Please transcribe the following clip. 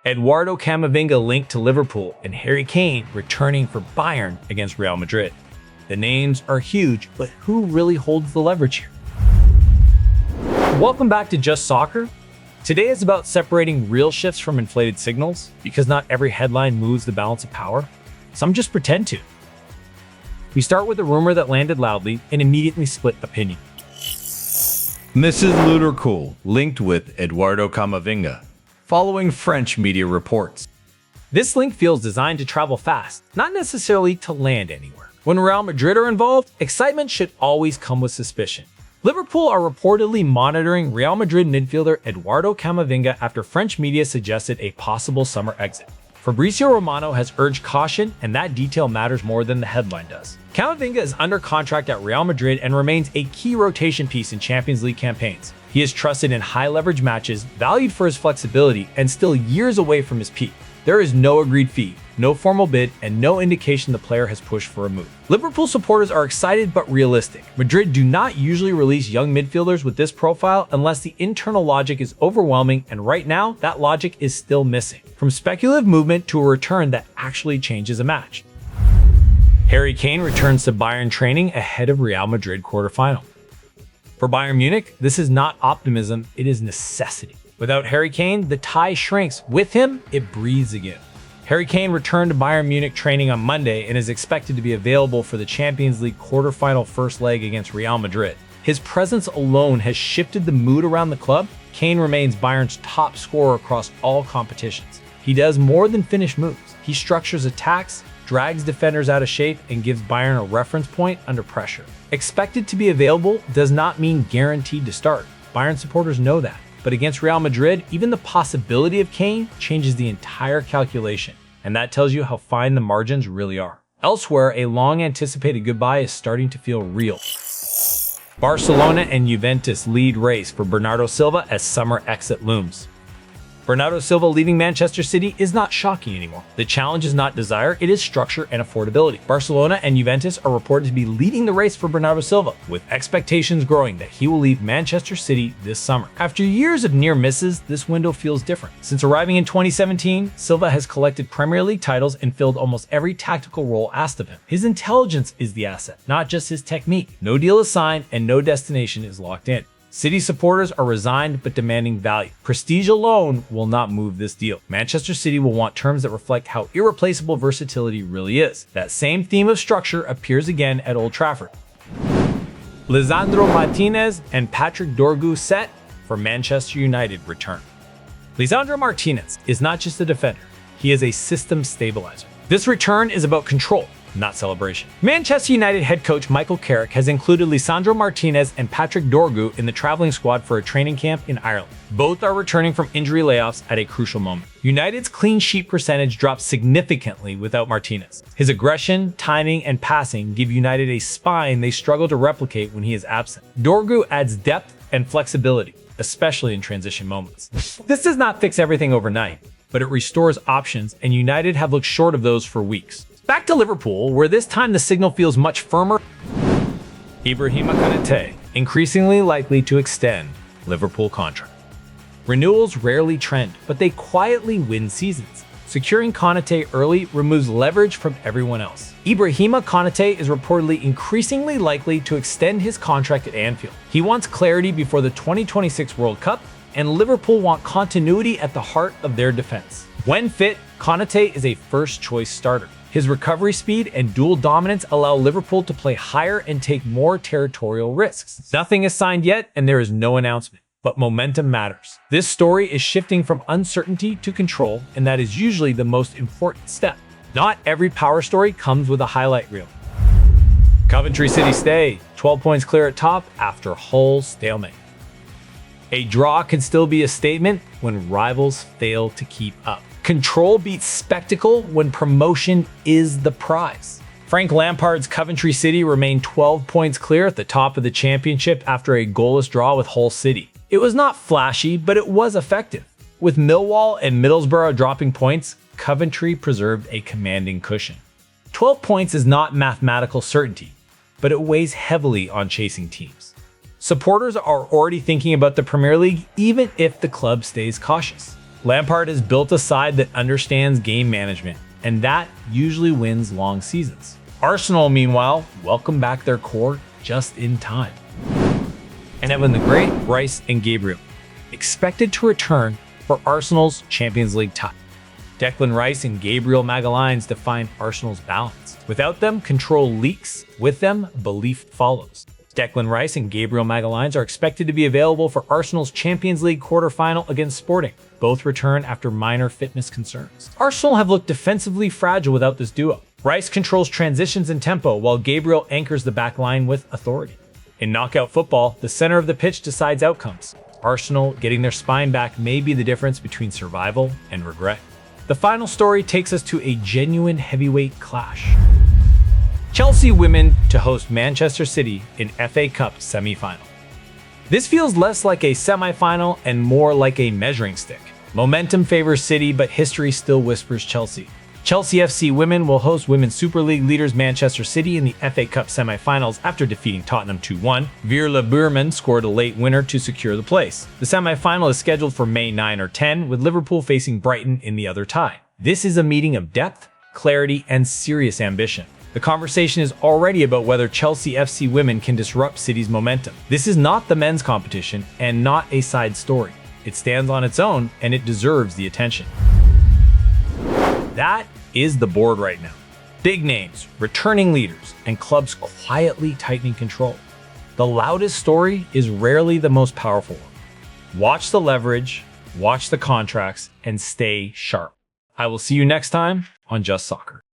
Eduardo Camavinga linked to Liverpool, and Harry Kane returning for Bayern against Real Madrid. The names are huge, but who really holds the leverage here? Welcome back to Just Soccer. Today is about separating real shifts from inflated signals, because not every headline moves the balance of power. Some just pretend to. We start with a rumor that landed loudly and immediately split opinion. Mrs. Liverpool linked with Eduardo Camavinga, following French media reports. This link feels designed to travel fast, not necessarily to land anywhere. When Real Madrid are involved, excitement should always come with suspicion. Liverpool are reportedly monitoring Real Madrid midfielder Eduardo Camavinga after French media suggested a possible summer exit. Fabrizio Romano has urged caution, and that detail matters more than the headline does. Camavinga is under contract at Real Madrid and remains a key rotation piece in Champions League campaigns. He is trusted in high-leverage matches, valued for his flexibility, and still years away from his peak. There is no agreed fee, no formal bid, and no indication the player has pushed for a move. Liverpool supporters are excited but realistic. Madrid do not usually release young midfielders with this profile unless the internal logic is overwhelming, and right now, that logic is still missing. From speculative movement to a return that actually changes a match. Harry Kane returns to Bayern training ahead of Real Madrid quarterfinal. For Bayern Munich, this is not optimism, it is necessity. Without Harry Kane, the tie shrinks. With him, it breathes again. Harry Kane returned to Bayern Munich training on Monday and is expected to be available for the Champions League quarterfinal first leg against Real Madrid. His presence alone has shifted the mood around the club. Kane remains Bayern's top scorer across all competitions. He does more than finish moves. He structures attacks, drags defenders out of shape, and gives Bayern a reference point under pressure. Expected to be available does not mean guaranteed to start. Bayern supporters know that. But against Real Madrid, even the possibility of Kane changes the entire calculation. And that tells you how fine the margins really are. Elsewhere, a long-anticipated goodbye is starting to feel real. Barcelona and Juventus lead race for Bernardo Silva as summer exit looms. Bernardo Silva leaving Manchester City is not shocking anymore. The challenge is not desire, it is structure and affordability. Barcelona and Juventus are reported to be leading the race for Bernardo Silva, with expectations growing that he will leave Manchester City this summer. After years of near misses, this window feels different. Since arriving in 2017, Silva has collected Premier League titles and filled almost every tactical role asked of him. His intelligence is the asset, not just his technique. No deal is signed and no destination is locked in. City supporters are resigned but demanding value. Prestige alone will not move this deal. Manchester City will want terms that reflect how irreplaceable versatility really is. That same theme of structure appears again at Old Trafford. Lisandro Martinez and Patrick Dorgu set for Manchester United return. Lisandro Martinez is not just a defender, he is a system stabilizer. This return is about control, not celebration. Manchester United head coach Michael Carrick has included Lisandro Martinez and Patrick Dorgu in the traveling squad for a training camp in Ireland. Both are returning from injury layoffs at a crucial moment. United's clean sheet percentage dropped significantly without Martinez. His aggression, timing, and passing give United a spine they struggle to replicate when he is absent. Dorgu adds depth and flexibility, especially in transition moments. This does not fix everything overnight, but it restores options, and United have looked short of those for weeks. Back to Liverpool, where this time the signal feels much firmer. Ibrahima Konate, increasingly likely to extend Liverpool contract. Renewals rarely trend, but they quietly win seasons. Securing Konate early removes leverage from everyone else. Ibrahima Konate is reportedly increasingly likely to extend his contract at Anfield. He wants clarity before the 2026 World Cup, and Liverpool want continuity at the heart of their defense. When fit, Konate is a first-choice starter. His recovery speed and dual dominance allow Liverpool to play higher and take more territorial risks. Nothing is signed yet, and there is no announcement, but momentum matters. This story is shifting from uncertainty to control, and that is usually the most important step. Not every power story comes with a highlight reel. Coventry City Stay, 12 points clear at top after Hull Stalemate. A draw can still be a statement when rivals fail to keep up. Control beats spectacle when promotion is the prize. Frank Lampard's Coventry City remained 12 points clear at the top of the championship after a goalless draw with Hull City. It was not flashy, but it was effective. With Millwall and Middlesbrough dropping points, Coventry preserved a commanding cushion. 12 points is not mathematical certainty, but it weighs heavily on chasing teams. Supporters are already thinking about the Premier League even if the club stays cautious. Lampard has built a side that understands game management, and that usually wins long seasons. Arsenal, meanwhile, welcome back their core just in time. And Evan the Great, Rice, and Gabriel, expected to return for Arsenal's Champions League tie. Declan Rice and Gabriel Magalhães define Arsenal's balance. Without them, control leaks. With them, belief follows. Declan Rice and Gabriel Magalhães are expected to be available for Arsenal's Champions League quarterfinal against Sporting. Both return after minor fitness concerns. Arsenal have looked defensively fragile without this duo. Rice controls transitions and tempo, while Gabriel anchors the back line with authority. In knockout football, the center of the pitch decides outcomes. Arsenal getting their spine back may be the difference between survival and regret. The final story takes us to a genuine heavyweight clash. Chelsea women to host Manchester City in FA Cup semi-final. This feels less like a semi-final and more like a measuring stick. Momentum favors City, but history still whispers Chelsea. Chelsea FC women will host Women's Super League leaders Manchester City in the FA Cup semi-finals after defeating Tottenham 2-1. Veerle Boerman scored a late winner to secure the place. The semi-final is scheduled for May 9 or 10, with Liverpool facing Brighton in the other tie. This is a meeting of depth, clarity, and serious ambition. The conversation is already about whether Chelsea FC women can disrupt City's momentum. This is not the men's competition and not a side story. It stands on its own, and it deserves the attention. That is the board right now. Big names, returning leaders, and clubs quietly tightening control. The loudest story is rarely the most powerful one. Watch the leverage, watch the contracts, and stay sharp. I will see you next time on Just Soccer.